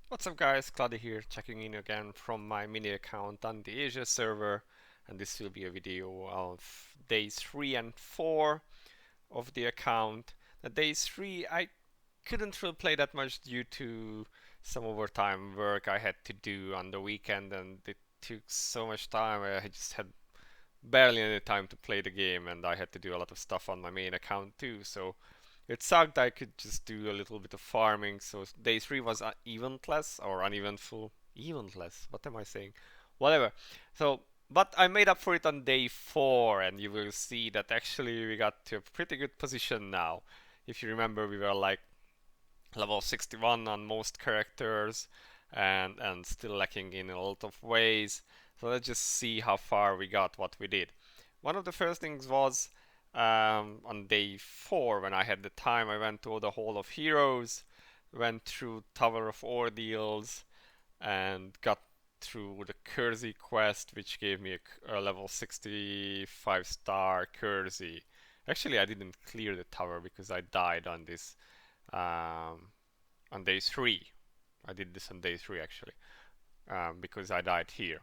What's up guys, Cloudie here, checking in again from my mini account on the Asia server, and this will be a video of days 3 and 4 of the account. Days 3 I couldn't really play that much due to some overtime work I had to do on the weekend, and it took so much time. I just had barely any time to play the game, and I had to do a lot of stuff on my main account too, so it sucked. I could just do a little bit of farming. So day 3 was eventless or uneventful. Eventless, what am I saying? Whatever. So, but I made up for it on day 4, and you will see that actually we got to a pretty good position now. If you remember, we were like level 61 on most characters, and still lacking in a lot of ways. So let's just see how far we got, what we did. One of the first things was on day 4, when I had the time, I went to the Hall of Heroes, went through Tower of Ordeals, and got through the Kirze quest, which gave me a level 65 star Kirze. Actually, I didn't clear the tower because I died on this on day 3. I did this on day 3 actually, because I died here.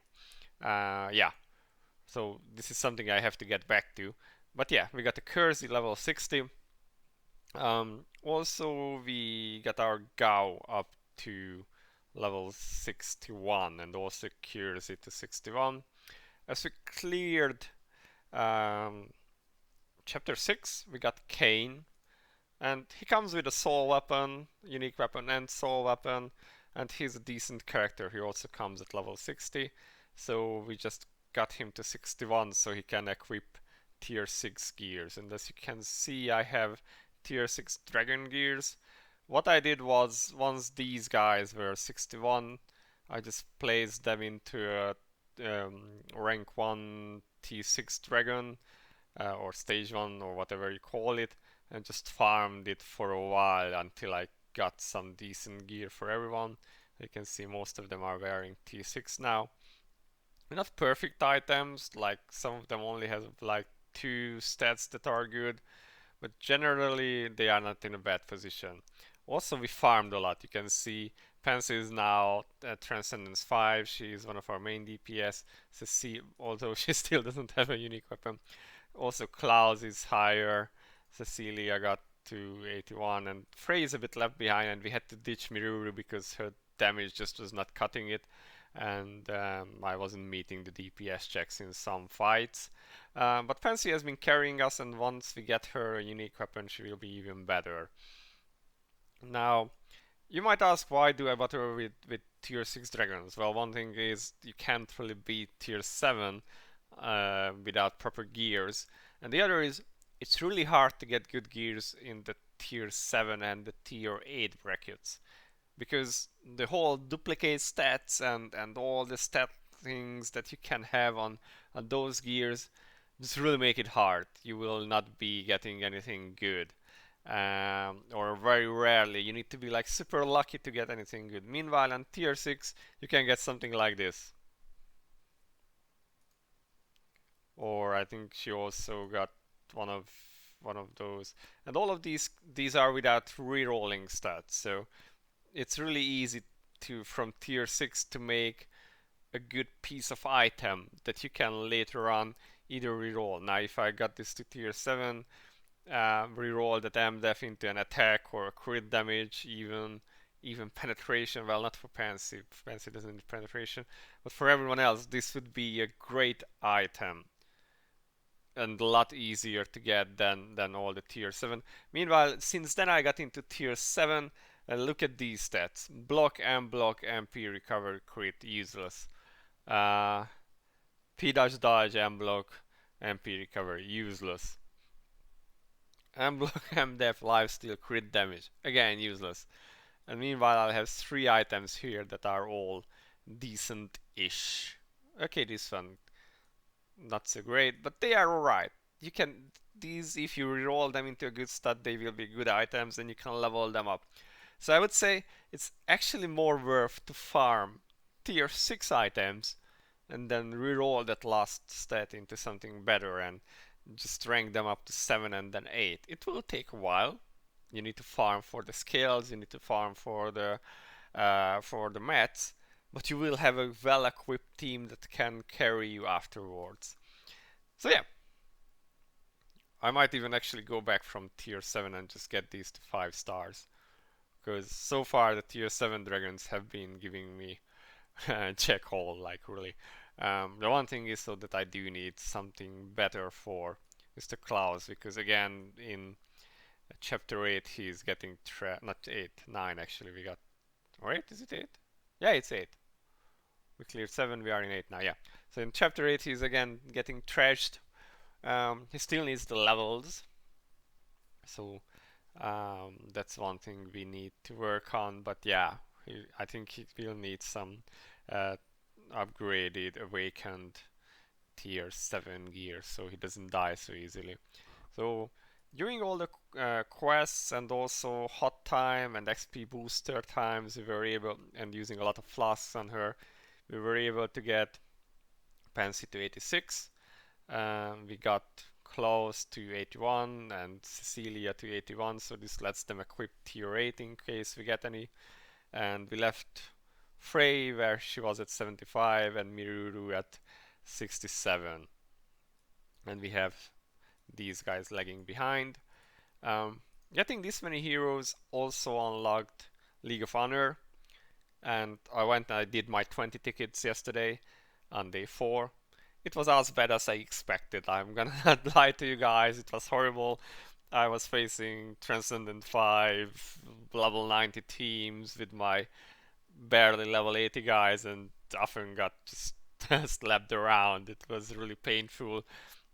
Yeah, so this is something I have to get back to. But yeah, we got the Kirze level 60. Also, we got our Gao up to level 61, and also Kirze to 61. As we cleared chapter 6, we got Cain, and he comes with a soul weapon, unique weapon and soul weapon, and he's a decent character. He also comes at level 60, so we just got him to 61 so he can equip tier 6 gears. And as you can see, I have tier 6 dragon gears. What I did was, once these guys were 61, I just placed them into a rank 1 T6 dragon, or stage 1, or whatever you call it, and just farmed it for a while until I got some decent gear for everyone. You can see most of them are wearing T6 now. Not perfect items, like some of them only have like 2 stats that are good, but generally they are not in a bad position. Also, we farmed a lot. You can see Pansy is now at Transcendence 5. She is one of our main DPS. Cecile, although she still doesn't have a unique weapon. Also, Cloudie is higher. Cecilia got to 81, and Frey is a bit left behind, and we had to ditch Miruru because her damage just was not cutting it, and I wasn't meeting the DPS checks in some fights. But Pansy has been carrying us, and once we get her a unique weapon, she will be even better. Now, you might ask, why do I bother with tier 6 dragons? Well, one thing is you can't really beat tier 7 without proper gears, and the other is it's really hard to get good gears in the tier 7 and the tier 8 brackets, because the whole duplicate stats and all the stat things that you can have on those gears just really make it hard. You will not be getting anything good, or very rarely. You need to be like super lucky to get anything good. Meanwhile, on tier 6 you can get something like this. Or I think she also got one of those. And all of these are without re-rolling stats, so it's really easy to, from tier 6, to make a good piece of item that you can later on either reroll. Now, if I got this to tier 7, reroll that MDef into an attack or a crit damage, even penetration. Well, not for Pansy. Pansy doesn't need penetration, but for everyone else, this would be a great item and a lot easier to get than all the tier 7. Meanwhile, since then I got into tier 7, and look at these stats. Block, MP, recover, crit, useless. P dodge, dodge, M block, MP, recover, useless. M block, M def, lifesteal, crit damage, again useless. And meanwhile I have 3 items here that are all decent-ish. Okay, this one not so great, but they are alright. You can, these, if you reroll them into a good stat, they will be good items and you can level them up. So I would say it's actually more worth to farm tier 6 items and then reroll that last stat into something better and just rank them up to 7 and then 8. It will take a while. You need to farm for the scales, you need to farm for the for the mats, but you will have a well-equipped team that can carry you afterwards. So yeah, I might even actually go back from tier 7 and just get these to 5 stars. Because so far the tier 7 dragons have been giving me check all, like really. The one thing is though that I do need something better for Mr. Klaus, because again in chapter 8 he's getting not 8, 9 actually we got, or 8, is it 8? Yeah, it's 8. We cleared 7, we are in 8 now, yeah. So in chapter 8 he's again getting trashed. He still needs the levels, so that's one thing we need to work on, but yeah, I think he will need some uh, upgraded, awakened tier 7 gear so he doesn't die so easily. So during all the quests and also hot time and XP booster times we were able, and using a lot of flasks on her, we were able to get Pansy to 86. We got Klaus to 81 and Cecilia to 81, so this lets them equip tier 8 in case we get any. And we left Frey where she was at 75 and Miruru at 67. And we have these guys lagging behind. Getting this many heroes also unlocked League of Honor, and I did my 20 tickets yesterday on day 4. It was as bad as I expected. I'm gonna not lie to you guys, it was horrible. I was facing Transcendent 5 level 90 teams with my barely level 80 guys and often got just slapped around. It was really painful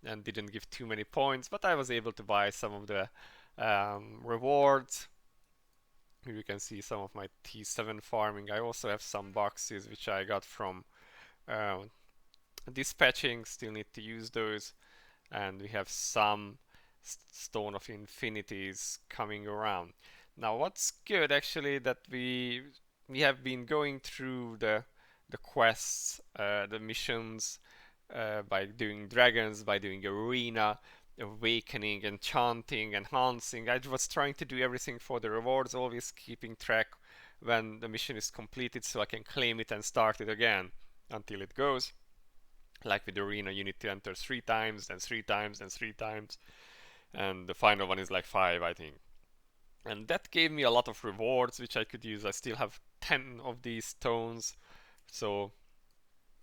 and didn't give too many points, but I was able to buy some of the rewards. Here you can see some of my T7 farming. I also have some boxes which I got from dispatching, still need to use those, and we have some Stone of Infinities coming around. Now what's good actually that we have been going through the quests, the missions, by doing dragons, by doing arena, awakening, enchanting, enhancing. I was trying to do everything for the rewards, always keeping track when the mission is completed so I can claim it and start it again until it goes. Like with arena, you need to enter 3 times, then 3 times, then 3 times, and the final one is like 5, I think. And that gave me a lot of rewards which I could use. I still have 10 of these stones, so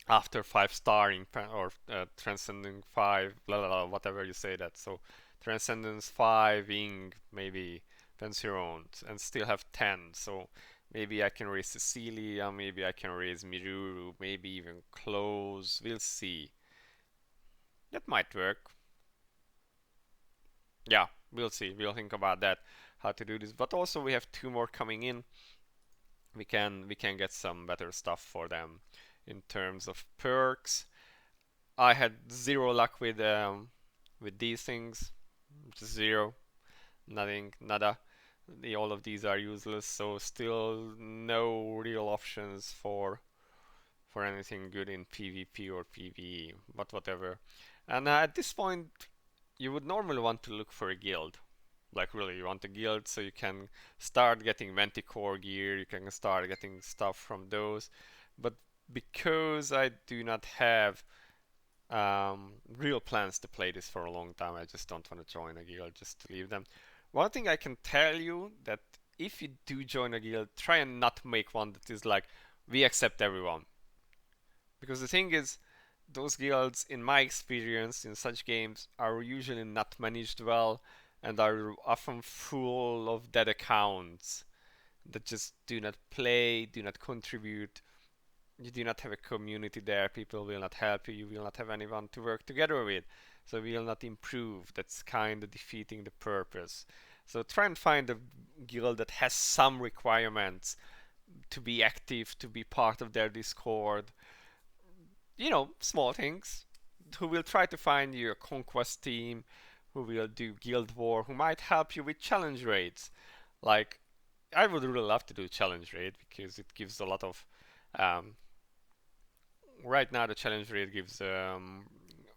after 5 starring or transcending 5, blah, blah, blah, whatever you say that. So transcendence 5, ing, maybe Pensiron, and still have 10. So maybe I can raise Cecilia, maybe I can raise Miruru, maybe even close. We'll see. That might work. Yeah, we'll see. We'll think about that, how to do this. But also we have 2 more coming in. We can get some better stuff for them in terms of perks. I had 0 luck with these things, just 0, nothing, nada. All of these are useless, so still no real options for anything good in PvP or PvE, but whatever. And at this point, you would normally want to look for a guild. Like really, you want a guild so you can start getting Manticore gear, you can start getting stuff from those. But because I do not have real plans to play this for a long time, I just don't want to join a guild, just to leave them. One thing I can tell you, that if you do join a guild, try and not make one that is like, we accept everyone. Because the thing is, those guilds, in my experience in such games, are usually not managed well and are often full of dead accounts that just do not play, do not contribute. You do not have a community there, people will not help you, you will not have anyone to work together with, so you will not improve. That's kind of defeating the purpose. So try and find a guild that has some requirements to be active, to be part of their Discord. You know, small things. Who will try to find you a conquest team, who will do guild war, who might help you with challenge raids. Like, I would really love to do challenge raid because it gives a lot of right now the challenge raid gives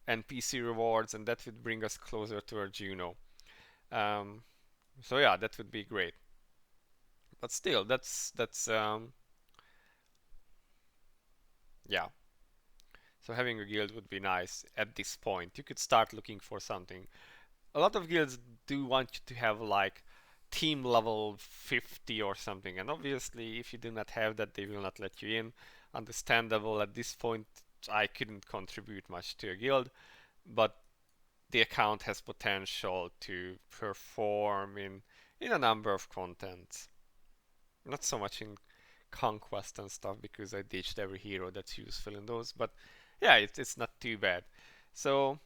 NPC rewards, and that would bring us closer to our Juno. So yeah, that would be great. But still, that's yeah. So having a guild would be nice at this point. You could start looking for something. A lot of guilds do want you to have like team level 50 or something, and obviously if you do not have that, they will not let you in. Understandable. At this point, I couldn't contribute much to a guild, but the account has potential to perform in a number of contents. Not so much in conquest and stuff because I ditched every hero that's useful in those, but yeah, it's not too bad. So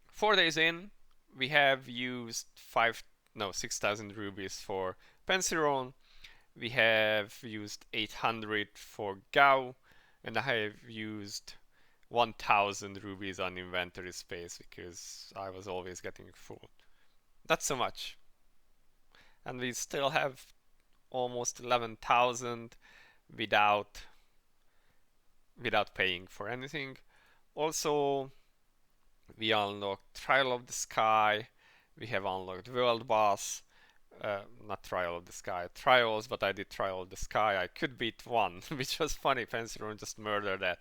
4 days in, we have used 6,000 rubies for Pensiron. We have used 800 for Gao, and I have used 1,000 rubies on inventory space because I was always getting full. Not so much. And we still have almost 11,000 without without paying for anything. Also, we unlocked Trial of the Sky. We have unlocked World Boss. Not Trial of the Sky, Trials, but I did Trial of the Sky. I could beat one, which was funny. Pensiron just murdered that.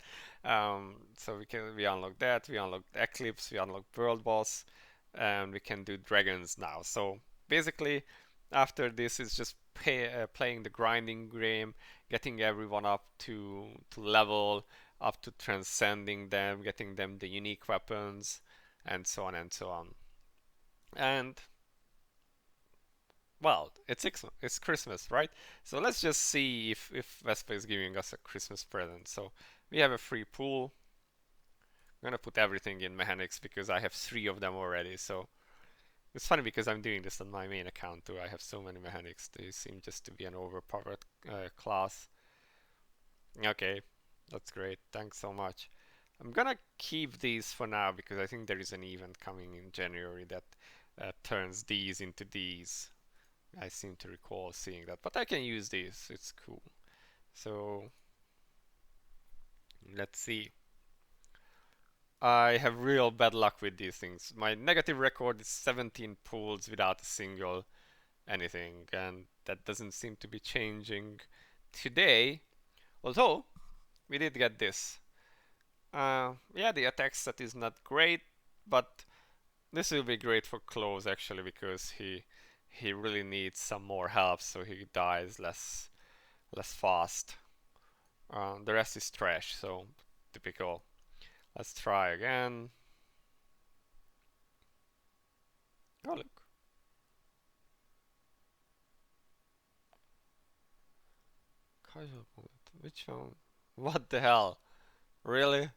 So we unlocked that. We unlocked Eclipse. We unlocked World Boss, and we can do Dragons now. So basically, after this is just playing the grinding game, getting everyone up to level, up to transcending them, getting them the unique weapons, and so on and so on. And well, it's Christmas, right? So let's just see if Vespa is giving us a Christmas present. So we have a free pool. I'm gonna put everything in mechanics because I have 3 of them already. So it's funny because I'm doing this on my main account too. I have so many mechanics. They seem just to be an overpowered class. Okay, that's great. Thanks so much. I'm gonna keep these for now because I think there is an event coming in January that turns these into these. I seem to recall seeing that, but I can use these. It's cool. So let's see. I have real bad luck with these things. My negative record is 17 pulls without a single anything, and that doesn't seem to be changing today. Although we did get this. Yeah, the attack stat is not great, but this will be great for close actually because he really needs some more help so he dies less fast. The rest is trash, so typical. Let's try again. Oh look. Casual bullet. Which one? What the hell? Really?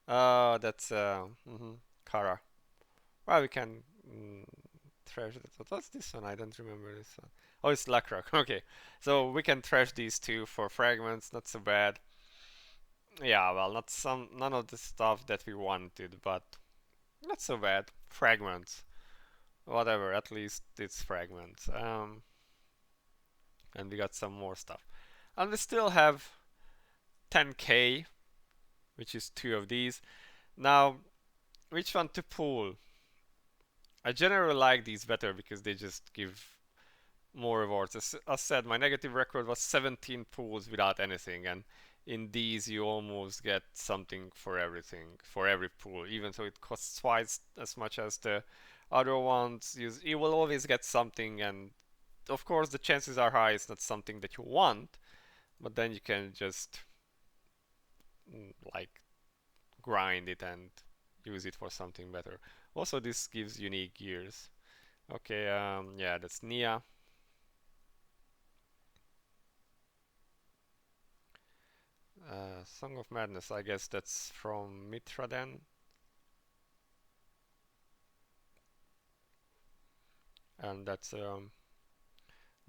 Oh, that's Kara. Well, we can trash that. What's this one? I don't remember this one. Oh, it's Lakrock. Okay, so we can trash these two for fragments. Not so bad. Yeah, well, none of the stuff that we wanted, but not so bad. Fragments. Whatever. At least it's fragments. And we got some more stuff. And we still have 10k, which is 2 of these. Now, which one to pull? I generally like these better because they just give more rewards. As I said, my negative record was 17 pulls without anything, and in these you almost get something for everything, for every pull, even though it costs twice as much as the other ones. You will always get something, and of course the chances are high it's not something that you want, but then you can just like grind it and use it for something better. Also, this gives unique gears. Okay, yeah, that's Nia. Song of Madness, I guess that's from Mitra then. And that's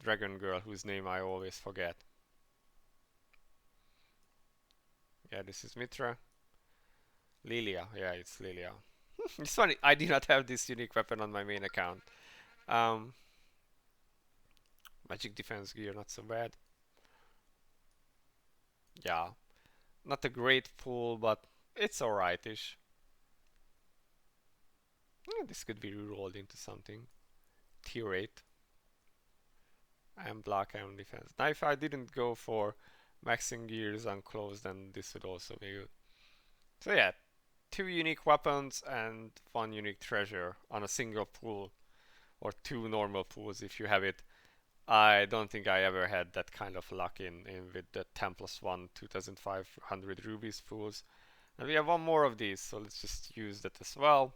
Dragon Girl, whose name I always forget. Yeah, this is Mitra. Lilia, yeah, it's Lilia. It's funny, I do not have this unique weapon on my main account. Um, Magic Defense gear, not so bad. Yeah, not a great pull, but it's alright-ish. Yeah, this could be rerolled into something. Tier 8. I am block, I am defense. Now if I didn't go for maxing gears unclosed, and this would also be good. So yeah, 2 unique weapons and 1 unique treasure on a single pool, or 2 normal pools if you have it. I don't think I ever had that kind of luck in with the 10 plus 1 2500 rubies pools. And we have 1 more of these, so let's just use that as well.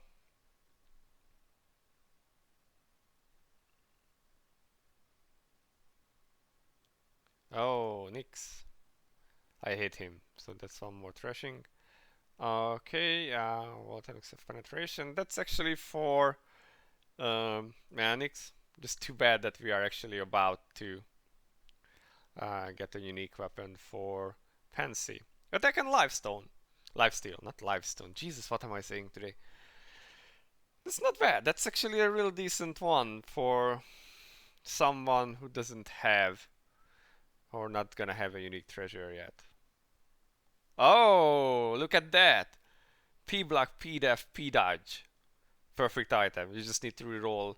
Oh, Nix. I hate him, so that's 1 more thrashing. Okay, volcanics of penetration. That's actually for Manix. Just too bad that we are actually about to get a unique weapon for Pansy. Attack and Lifestone. Lifesteal, not Lifestone. Jesus, what am I saying today? That's not bad. That's actually a real decent one for someone who doesn't have or not gonna have a unique treasure yet. Oh, look at that! P block, P def, P dodge. Perfect item. You just need to reroll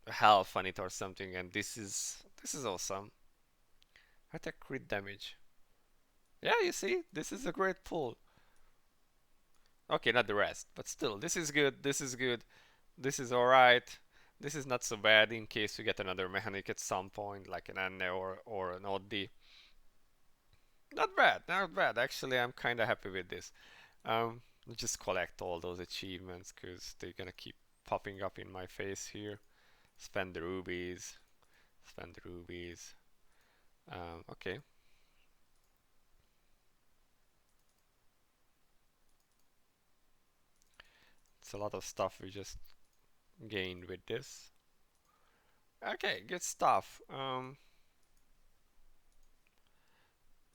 health on it or something, and this is awesome. Attack crit damage. Yeah, you see, this is a great pull. Okay, not the rest, but still, this is good. This is good. This is alright. This is not so bad in case we get another mechanic at some point, like an Anne or an Oddie. Not bad, not bad. Actually, I'm kind of happy with this. Just collect all those achievements because they're gonna keep popping up in my face here. Spend the rubies. Spend the rubies. Okay. It's a lot of stuff we just gained with this. Okay, good stuff.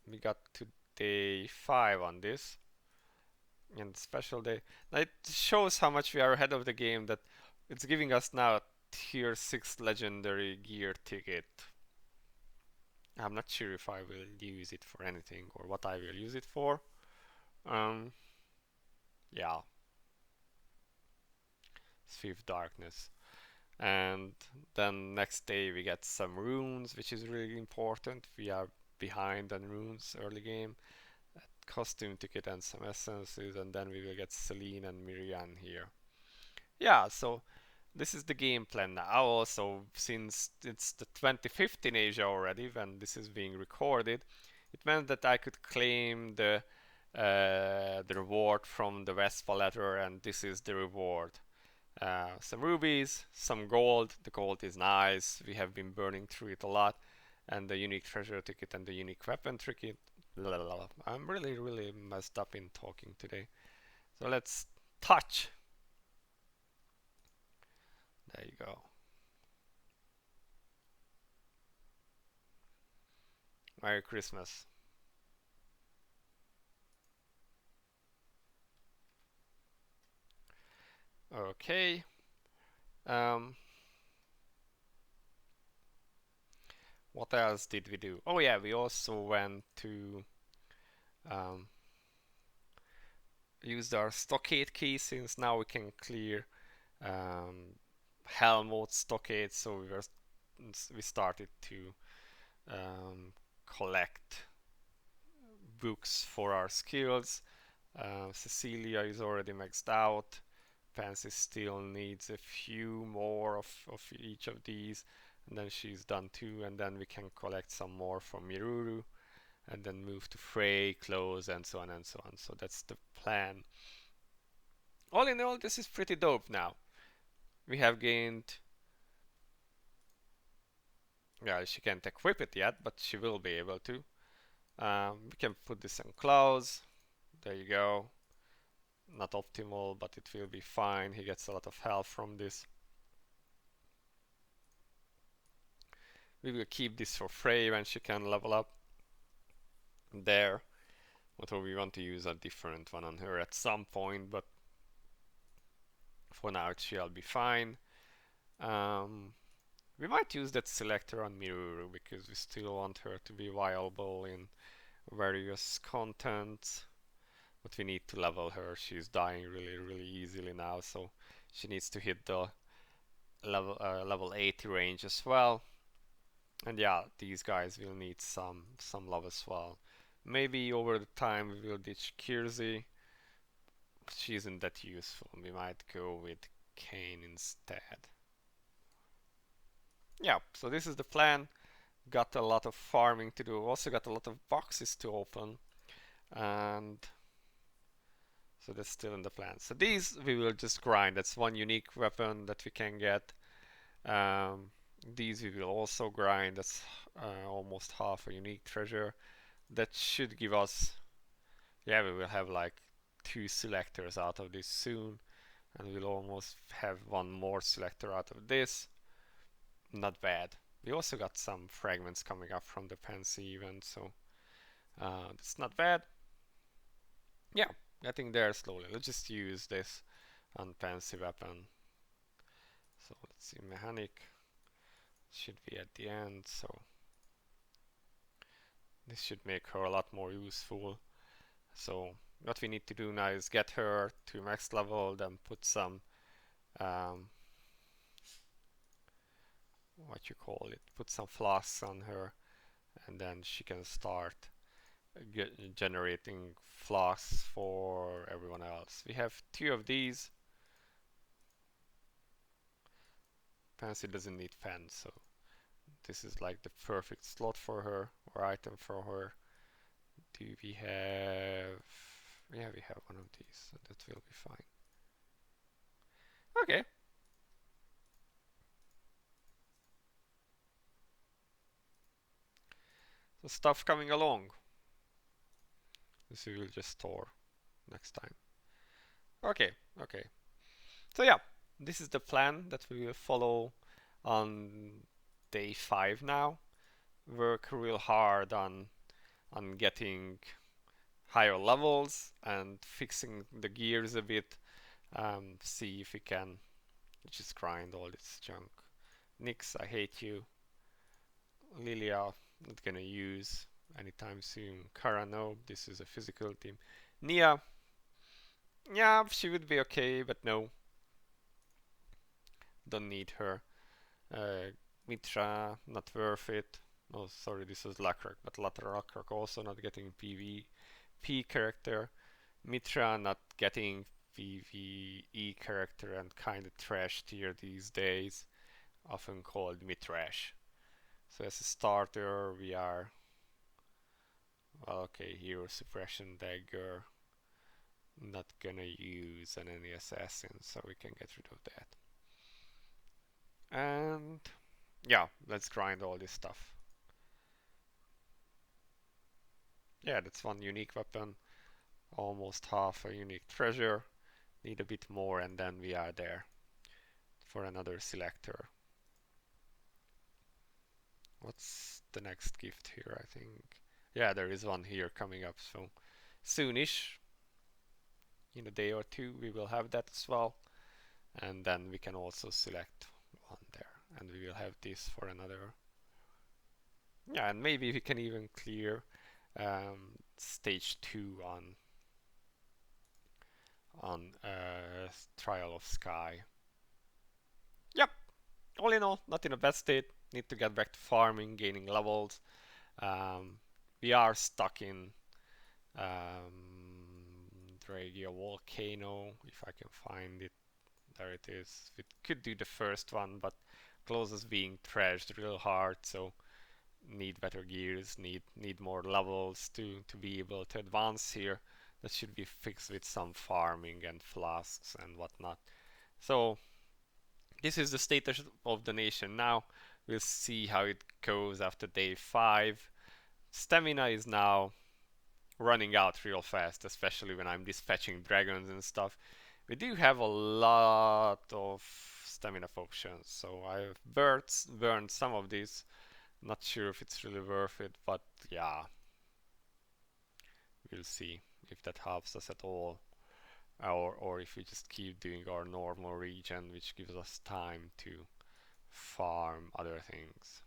We got to day 5 on this. And special day. Now it shows how much we are ahead of the game that it's giving us now a tier 6 legendary gear ticket. I'm not sure if I will use it for anything or what I will use it for. Um, yeah, Swift Darkness. And then next day we get some runes, which is really important. We are behind on runes early game. Costume ticket and some essences, and then we will get Celine and Miriam here. Yeah, so this is the game plan now. Also, since it's the 25th in Asia already when this is being recorded, it meant that I could claim the reward from the Vespa letter, and this is the reward. Some rubies, some gold. The gold is nice. We have been burning through it a lot, and the unique treasure ticket and the unique weapon ticket. I'm really messed up in talking today. So let's touch. There you go. Merry Christmas. Okay. Um, what else did we do? Oh yeah, we also went to um, used our stockade key since now we can clear hell mode stockade. So we started to collect books for our skills. Cecilia is already maxed out. Pansy still needs a few more of each of these, and then she's done too, and then we can collect some more from Miruru, and then move to Frey, close, and so on and so on. So that's the plan. All in all, this is pretty dope now. We have gained... Yeah, she can't equip it yet, but she will be able to. We can put this on close. There you go. Not optimal, but it will be fine. He gets a lot of health from this. We will keep this for Frey when she can level up. There. Although we want to use a different one on her at some point, but for now she'll be fine. We might use that selector on Miruru because we still want her to be viable in various contents. But we need to level her. She's dying really easily now, so she needs to hit the level 80 range as well. And yeah, these guys will need some love as well. Maybe over the time we will ditch Kirze. She isn't that useful. We might go with Cain instead. Yeah, so this is the plan. Got a lot of farming to do. Also got a lot of boxes to open. And so that's still in the plan. So these we will just grind. That's one unique weapon that we can get. Um, these we will also grind. That's almost half a unique treasure. That should give us, yeah, we will have like 2 selectors out of this soon. And we'll almost have one more selector out of this. Not bad. We also got some fragments coming up from the Pansy event, so that's not bad. Yeah, getting there slowly. Let's just use this on Pansy weapon. So let's see, mechanic should be at the end, so this should make her a lot more useful. So what we need to do now is get her to max level, then put some um, what you call it, put some flasks on her, and then she can start generating flasks for everyone else. We have 2 of these. Pansy doesn't need fans, so this is like the perfect slot for her or item for her. Do we have? Yeah, we have one of these, so that will be fine. Okay. So stuff coming along. This we will just store next time. Okay, okay. So yeah, this is the plan that we will follow on day 5 now. Work real hard on getting higher levels and fixing the gears a bit. See if we can just grind all this junk. Nyx, I hate you. Lilia, not gonna use anytime soon. Kara, no, this is a physical team. Nia, yeah, she would be okay, but no, don't need her. Mitra, not worth it. Oh, sorry, this was Lakrak, but Lakrak also not getting PvP character. Mitra not getting PvE character and kind of trash tier these days, often called mid-trash. So as a starter, we are, well, okay, hero suppression dagger. Not gonna use any assassin, so we can get rid of that. And yeah, let's grind all this stuff. Yeah, that's one unique weapon. Almost half a unique treasure. Need a bit more and then we are there for another selector. What's the next gift here, I think? Yeah, there is one here coming up, so soonish, in a day or 2, we will have that as well. And then we can also select one there. And we will have this for another. Yeah, and maybe we can even clear stage 2 on Trial of Sky. Yep, all in all, not in a bad state. Need to get back to farming, gaining levels. We are stuck in Dragia Volcano, if I can find it. There it is. We could do the first one, but closest being trashed real hard, so need better gears, need more levels to be able to advance here. That should be fixed with some farming and flasks and whatnot. So this is the status of the nation now. We'll see how it goes after day 5. Stamina is now running out real fast, especially when I'm dispatching dragons and stuff. We do have a lot of stamina potions, so I've burned some of these. Not sure if it's really worth it, but yeah, we'll see if that helps us at all, or if we just keep doing our normal region, which gives us time to farm other things.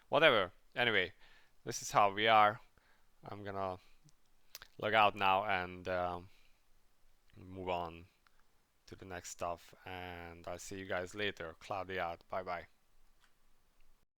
Whatever. Anyway, this is how we are. I'm gonna log out now and move on to the next stuff, and I'll see you guys later. Cloudie out. Bye bye.